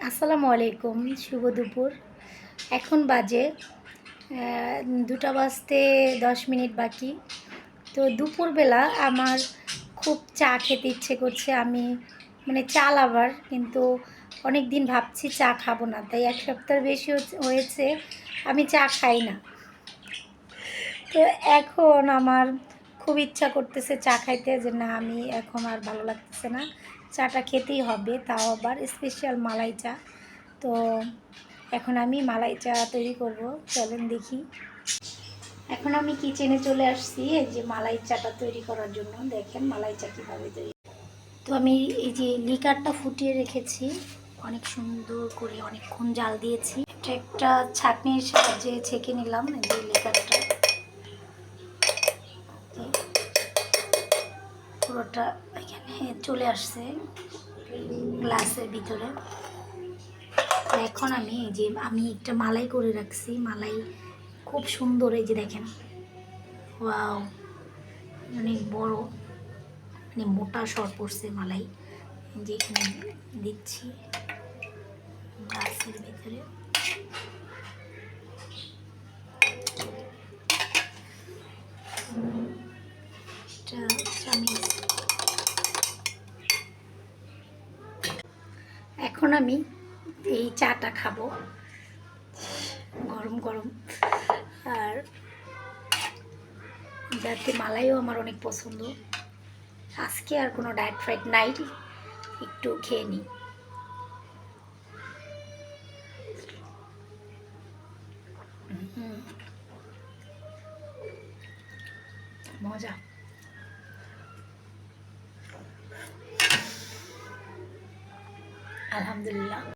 আসসালামু আলাইকুম, শুভ দুপুর। এখন বাজে 2টা বাজতে 10 মিনিট বাকি। তো দুপুরবেলা আমার খুব চা খেতে ইচ্ছে করছে। আমি মানে চা লাভার, কিন্তু অনেক দিন ভাবছি চা খাবো না, তাই 1 সপ্তাহ বেশি হয়েছে আমি চা খাই না। তো এখন আমার খুব ইচ্ছা করতেছে চা খাইতে, যে না আমি এখন আর ভালো লাগতেছে না, চাটা খেতেই হবে, তাও আবার স্পেশাল মালাই চা। তো এখন আমি মালাই চা তৈরি করব, চলেন দেখি। এখন আমি কিচেনে চলে আসছি এই যে মালাই চাটা তৈরি করার জন্য। দেখেন মালাই চা কীভাবে তৈরি। তো আমি এই যে লিকারটা ফুটিয়ে রেখেছি অনেক সুন্দর করে, অনেকক্ষণ জাল দিয়েছি। এটা একটা ছাঁকনির সাহায্যে ছেঁকে নিলাম এই যে লিকারটা। পুরোটা এখানে চলে আসছে গ্লাসের ভিতরে। এখন আমি এই যে একটা মালাই করে রাখছি, মালাই খুব সুন্দর, এই যে দেখেন, ওয়াও, অনেক বড়, মানে মোটা সর পড়ছে মালাই, যে এখানে দিচ্ছি গ্লাসের ভিতরে। এখন আমি এই চাটা খাবো গরম গরম, আর যাতে মালাইও আমার অনেক পছন্দ। আজকে আর কোনো ডায়েট ফাইট নাই, একটু খেয়ে নিই। মজা। আলহামদুলিল্লাহ।